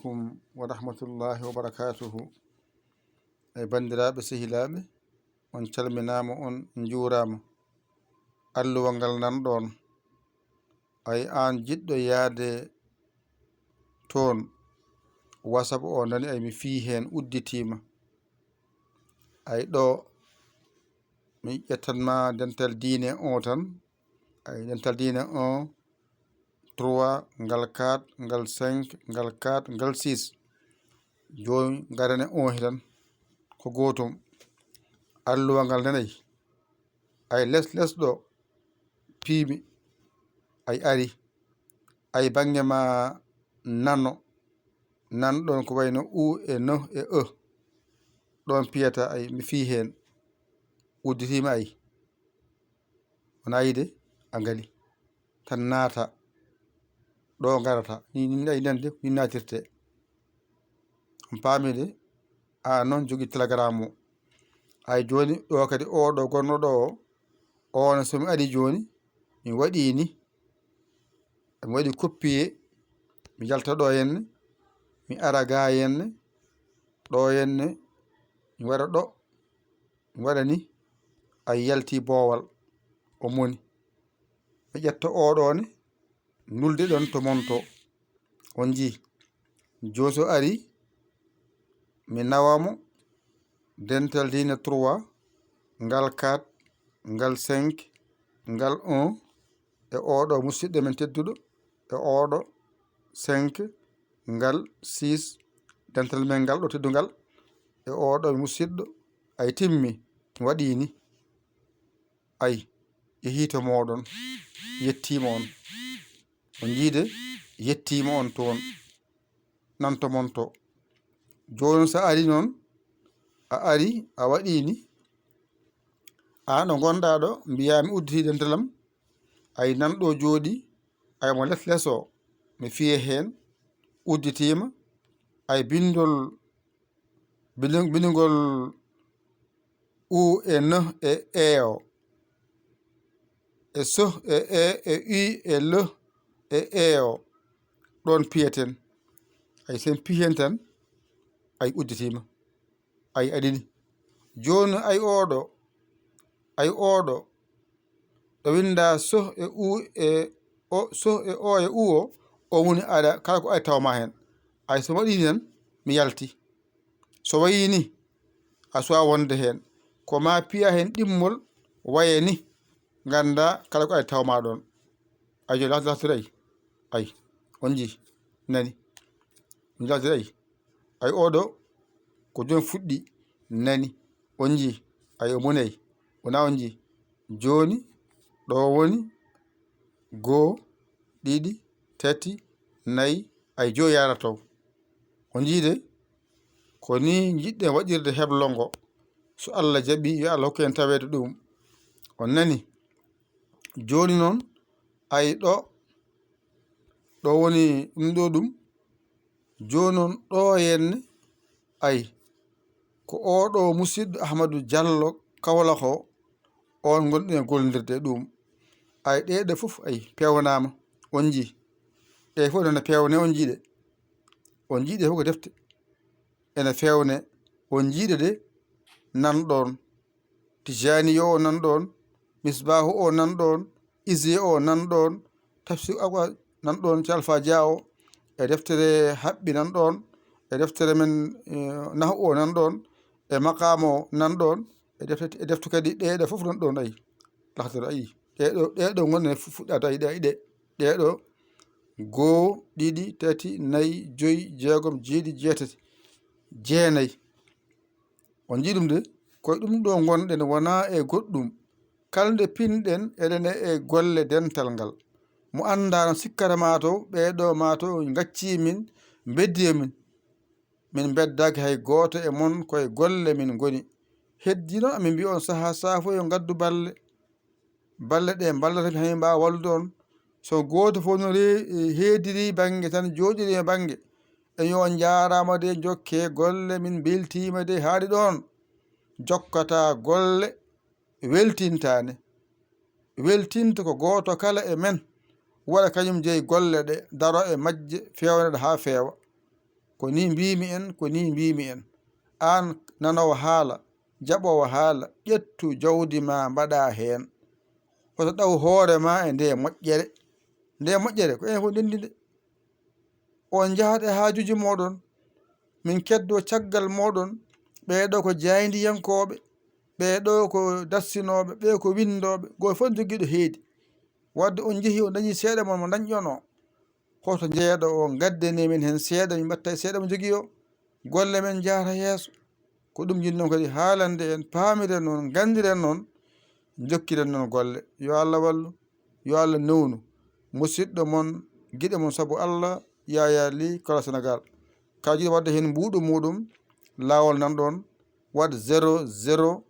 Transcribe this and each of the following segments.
Kum wa rahmatullahi wa barakatuhu. Bandiraɓe sehilaɓe, on calminama, on juurama. Alluwal ngal nanɗon ay an jiɗɗo yaade toon WhatsApp o nani ay mi fi hen udditima. Ay ɗo mi ƴettanma dental diine on tan. Ay dental diine 1 3 ngal 4 ngal 5 ngal 4 ngal 6 joni garane on hitan ko gotum. Alluwa ngal nanayi ay les ɗo piimi ay ari ay bange ma nano nanɗon ko wayno u e no e ɗon piyata ay mi fi hen udditima. Ay wona yide a ngali tan naata ɗo garata ni ay nande ni natirte on paamide a noon jogi telegram o. Ay joni ɗo kadi oɗo gonno ɗo o on somi ari joni mi waɗi ni mi waɗi copier mi jalta ɗo henne mi ara ga henne ɗo henne mi waɗa ɗo mi waɗa ni ay yalti boowal o moni mi ƴetta oɗone nulde ɗon to monto on ji joni so ari mi nawamo dental diine 3 ngal 4 ngal 5 ngal 1 e oɗo musidɗo men tedduɗo e oɗo 5 ngal 6 dental men ngal ɗo teddugal e oɗo musidɗo. Ay timmi mi waɗi ni ay yehito moɗon yettima on jiide yettima on toon nanto monto. Joni so ari noon a ari a waɗi ni an ɗo gonɗa ɗo mbiyami udditi dentalam ay nanɗo jooɗi ay mo les o mi fiye hen udditima. Ay bindugol u e n e o e so e u e l e o ɗon piyaten. Ay sen piyen tan ay udditima ay aɗini joni ay oɗo ɗo winda so e u e o so e o e u o woni aɗa kala ko ay tawma hen. Ay so waɗini tan mi yalti so wayini a suwa wonde hen ko ma piya hen ɗimmol waye ni ganda kala ko ay tawma ɗon. Ay joni latiri ay on ji nani mi latiri ay oɗo ko joni fuɗɗi nani on ji ay o moni ay wona on ji joni ɗo woni 1 2 3 4 ay joyi yara taw on jiide ko ni jiɗɗen waɗirde heblongo. So Allah jaɓi yo Allah hokku en tawede ɗum on nani. Joni noon ay ɗo woni ɗum ɗo ɗum joni noon ɗo henne ay ko oɗo musidɗo Ahmadou Diallo Kaolack o on gonɗen e gollodirde ɗum. Ay ɗeɗe foof ay pewnama on ji ɗe fof ene pewne on jiiɗe fof ko defte ene fewne on jiiɗe de nanɗon Tijani yo o nanɗon Misbahu o nanɗon Ise o nanɗon Tafsir Aba nanɗon Alpha Dia o e deftere haɓɓi nanɗon e deftere men nahu o nanɗon e maqam o nanɗon e defte kadi ɗeɗe fof nanɗon. Ay lahtoro ayi ɗeɗo gonne fuɗɗata yiɗe ɗeɗo 1 2 3 4 5 6 7 8 9 on jiiɗum de koye ɗum ɗo gonɗen wona e goɗɗum. Kalde pinɗen eɗen e golle dental ngal mo andano sikkata mataw ɓeɗo mataw gacci min beddi e min beddaki hay goto e mon koye golle min goni. Heddi noon amin mbi on saaha fo yo gaddu balle ɗe ballata hay mbawa wallude on. So goto fof no heediri banggue tan joɗiri e banggue e yo jarama de jokke golle min beltima de haaɗi ɗon jokkata golle weltintane weltinta ko goto kala e men waɗa kañum jeeyi golle ɗe daro e majje fewneɗe ha feewa ko ni mbimi en ko ni mbimi en. An nanowo haala jaɓowo haala ƴettu jawdi ma mbaɗa heen hoto ɗaw hoore ma e nde moƴƴere. Nde moƴƴere ko enen fof ndendinde. On jahat e haajuji moɗon, min keddo caggal moɗon. ɓeeɗo ko jayndiyankoɓe, ɓeeɗo ko dassinoɓe, ɓe ko windoɓe, goto fof jogiiɗo heedi. wadde on jeehi on dañi seeɗa mon mo dañƴi on o, hoto jeeyaɗo o gaddane min hen seeɗa min mbatta e seeɗa mo jogii o, golle men jaata yeeso. ko ɗum jinnon kadi haalande en, paamiren noon, gandiren noon, jokkiren noon golle. yo Allah wallu, yo Allah newnu musidɗo mon giɗe mon sabu Allah, Yaya Ly, Kala Sénégal. ka jiiɗi wadde hen mbuuɗu muɗum, laawol nan ɗon, waɗ 00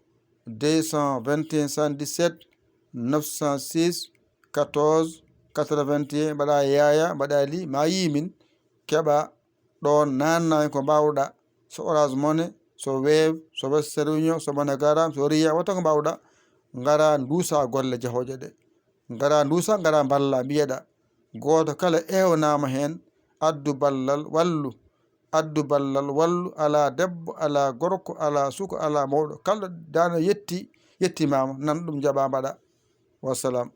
221 77 906 14 81 mbaɗa Yaya mbaɗa Ly, ma yimin keɓa ɗon nanna ko mbawɗa, so Orange Money, so Wave, so Western Union, so MoneyGram, so Ria, watta ko mbawɗa, ngara duusa golle jahoje ɗe, ngara duusa, ngara balla, mbiyeɗa goto kala ewnama hen addu ballal wallu, addu ballal wallu, ala debbo, ala gorko, ala suka, ala mawɗo, kala dano yettimama nan ɗum jaɓa mbaɗa. wassalam.